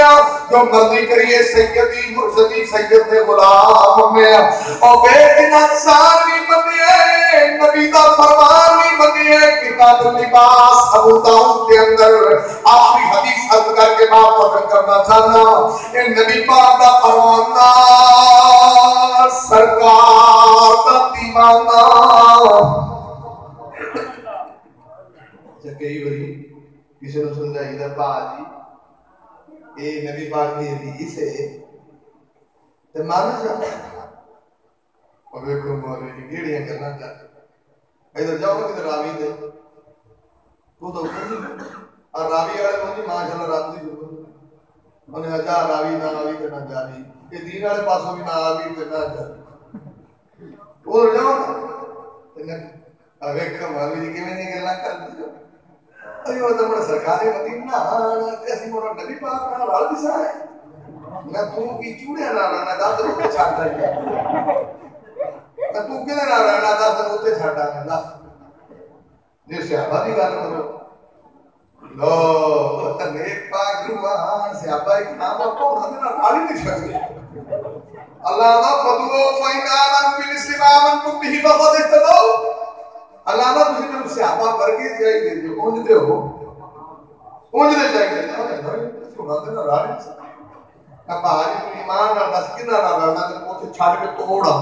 جو مرضی کریے سیدی مرشدی سید دے غلام نے اور بے دن انسان بھی بنیے نبی دا فرمان بھی بنیے کتاب اللباس ابو داؤد کے اندر آخری حدیث عرض کر کے بات ختم کرنا چاہنا یہ نبی پاک دا فرمانا سرکار دا دیوانہ کئی بری کسی نے سمجھائی دا باجی اے نبی پاک کی حدیث ہے تو مانا چاہتا اور دیکھو مولوی جی گیڑیاں کرنا چاہتے ادھر جاؤ نا کدھر راوی دے تو تو اور راوی والے پہنچی ماشاءاللہ رات دی جو انہیں ہزار راوی نہ راوی کرنا جاری یہ دین والے پاسوں بھی نہ راوی کرنا جاری ادھر جاؤ نا دیکھو مولوی جی کیویں نہیں گلا کرتے جو ایو تو بڑا سرکاری مدینہ ایسی موڑا نبی پاک نہ رال بھی سا ہے میں تو کی چوڑے نہ رہنا دا تو تے چھاڑتا ہے میں تو کدے نہ رہنا دا تو تے چھاڑتا ہے دا جے صحابہ دی گل کرو لو تے نیک پاک روحان صحابہ ایک نام کو نہ رال نہیں سکتے اللہ نا بدو فینا من بالاسلام تم بھی فقد استدو اللہ نا تسی جو صحابہ ورگے جائی دے جو اونج دے ہو اونج دے جائی دے سنا دے نہ رال نہیں اب آج تو ایمان نہ دس کنا نہ رلنا تے اوتھے چھڈ کے توڑ آ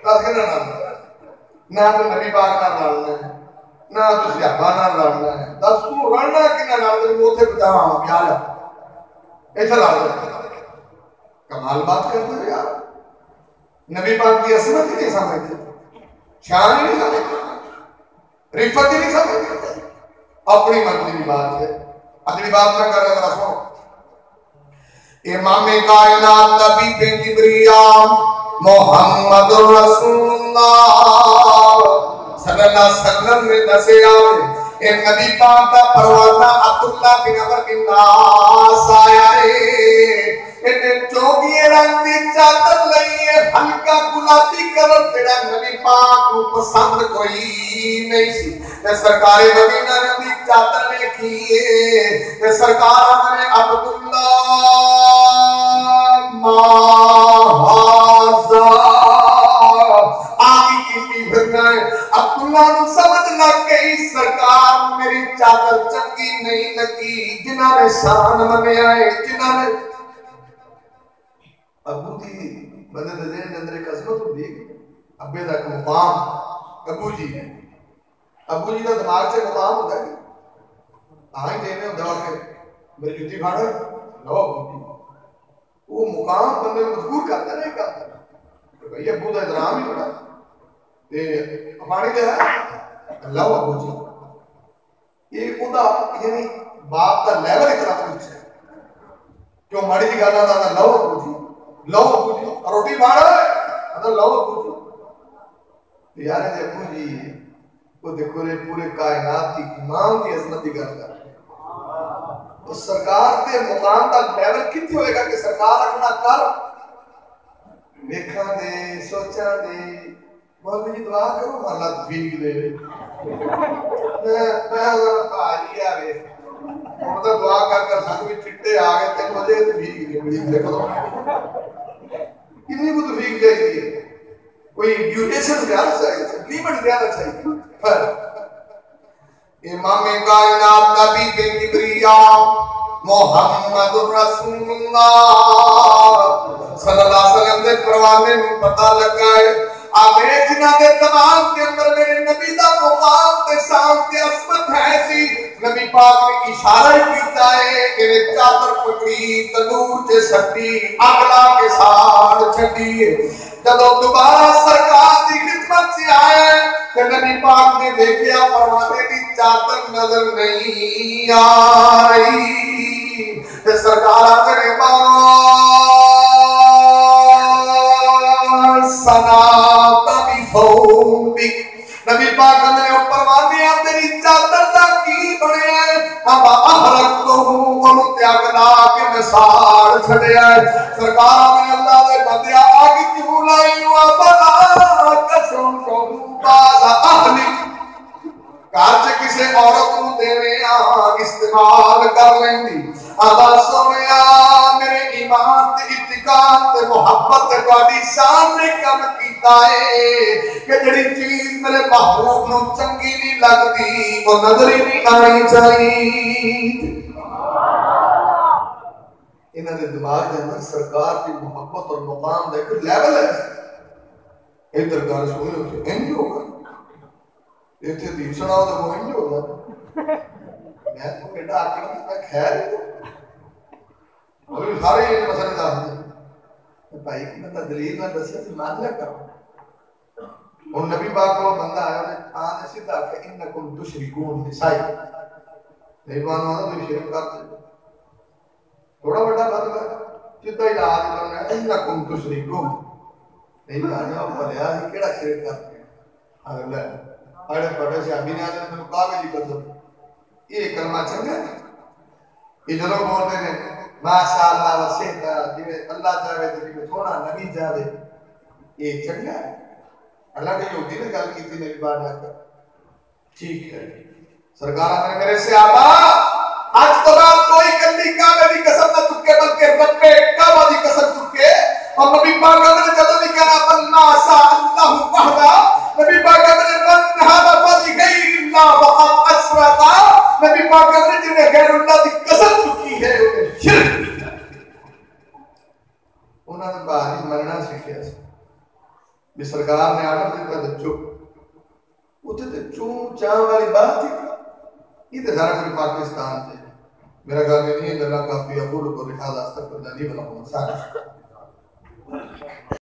دس کنا نہ تو نبی پاک نہ رلنا ہے نہ تو صحابہ نہ رلنا ہے دس تو رلنا کنا نہ تے اوتھے بتاواں پیا جا ایتھے لا دے کمال بات کرتے ہو یار نبی پاک کی عظمت ہی نہیں سمجھتے شان ہی نہیں سمجھتے رفت ہی نہیں سمجھتے اپنی مرضی کی بات ہے اگلی بات میں کر رہا سنو امام کائنات نبی پہ کبریا محمد رسول اللہ صلی اللہ علیہ وسلم نے دسے آئے اے نبی پاک دا پروانہ عبداللہ بن عمر بن عاص آیا ہے انہیں چوگی رنگ دی چادر لئیے ہلکا گلابی کلر جڑا نبی پاک کو پسند کوئی نہیں سی تے سرکار مدینہ دی چادر نے کیے تے سرکار نے عبداللہ ماہازا آگی کی بھرنا ہے عبداللہ نو سمجھ لگ گئی سرکار میری چادر چنگی نہیں لگی جنہاں نے شان منے آئے جنہاں نے ابو دی مدد دین اندر ایک عظمت ہو دی ابے دا ایک مقام ابو جی دا دماغ سے مقام ہوتا ہے آئیں دینے ہوں دوا کے میری جوتی بھاڑا ہے لو ابو جی وہ مقام بندے مذکور کرتا نہیں کرتا کہ بھئی ابو دا ادرام ہی بڑا پانی دے ہے اللہ ابو جی یہ خدا یعنی باپ دا لیول اتنا کچھ ہے کیوں ماڑی جی گانا دا لو ابو جی روٹی بھاڑا ہے لو ابو جی یار ابو جی وہ دیکھو رہے پورے کائنات کی امام کی عظمت کی گل کر تو سرکار دے مقام دا لیول کتنے ہوئے گا کہ سرکار اپنا کر دیکھاں دے سوچاں دے مولوی جی دعا کرو اللہ تفیق دے میں اگر پہاڑی آگے مطلب دعا کر ساتھ بھی چٹے آگے تین مجھے تفیق دے بڑی دیکھو دو کتنی کو تفیق دے دیئے کوئی ڈیوریشن زیادہ چاہیے لیمٹ زیادہ چاہیے امام کائنات نبی بے کبریا محمد رسول اللہ صلی اللہ علیہ وسلم دے پروانے میں پتہ لگا ہے آمین جنہ دے تمام کے اندر میرے نبی دا مقام تے شان تے عظمت ہے سی نبی پاک نے اشارہ ہی کیتا ہے کہ چادر پکڑی تنور تے سٹی اگلا کے ساتھ چھٹی جب دوبارہ سرکار دی خدمت سے آئے کہ نبی پاک نے دیکھیا پروانے کی چادر نظر نہیں آ رہی کہ سرکار آنے سنات بی فومک نبی پاک نے اوپر واندیا تیری چادر دا کی بنے آئے اب احرق تو ہوں انہوں تیاگنا کے مسار چھڑے آئے سرکار میں اللہ دے بندیا آگی کیوں لائی ہوا بنا کسوں کو بازا احلک کارچے کسے عورت کو دیوے استعمال کر لیں دی آدھا سوڑیا میرے ایمان تے اتقان تے محبت تے بڑی شان نے کم کیتا ہے کہ جڑی چیز میرے محبوب نو چنگی نہیں لگتی وہ نظر ہی نہیں آنی چاہیے انہاں دے دماغ دے اندر سرکار کی محبت اور مقام دے ایک لیول ہے ادھر گل سنو انج ہوگا ایتھے دی سناؤ تے وہ انج ہوگا میں تو بیٹا آکے میں خیر ہے اور سارے یہ مسئلے دار ہیں بھائی کی میں دلیل نہ دسیا سی مان لیا کرو اور نبی پاک کو بندہ آیا انہیں آنے سیدھا کہ انکم تشرکون نسائی نہیں مانو آنا تو شرک کرتے تھوڑا بڑا بات ہے جتا ہی آج کرنا ہے انکم تشرکون نہیں مانو آپ بھلیا ہی کیڑا شرک کرتے ہیں اللہ اڑے پڑے سے ابھی نے آنے میں مقابل ہی کر دو یہ کلمہ چنگا ہے یہ جو لوگ بولتے ہیں ماشاءاللہ وسیحتا جوے اللہ جاوے تو جوے تھوڑا نبی جاوے یہ چنگا ہے اللہ کے یہودی نے گل کی تھی نبی بات آکر ٹھیک ہے سرکار نے میرے سے آبا آج تو بعد کوئی کلی کعبے دی قسم نہ چکے بلکہ رب کعبہ دی قسم چکے اور نبی پاک نے جدو نہیں کہنا بلنا سا اللہ وحدہ نبی پاک نے من هذا فضی غیر اللہ وقت اشرتا نبی پاک نے جنہیں غیر اللہ دی قسم چکی ہے انہیں شرک انہوں نے باہری مرنا سکھیا سے بھی سرکار نے آڈر دیتا تو چپ اتنے تو چون چاہ والی بات تھی یہ تو سارا کوئی پاکستان سے میرا گھر میں نہیں ہے جنہ کافی اقول کو لکھا دا استغفر اللہ نہیں بنا ہوں سارا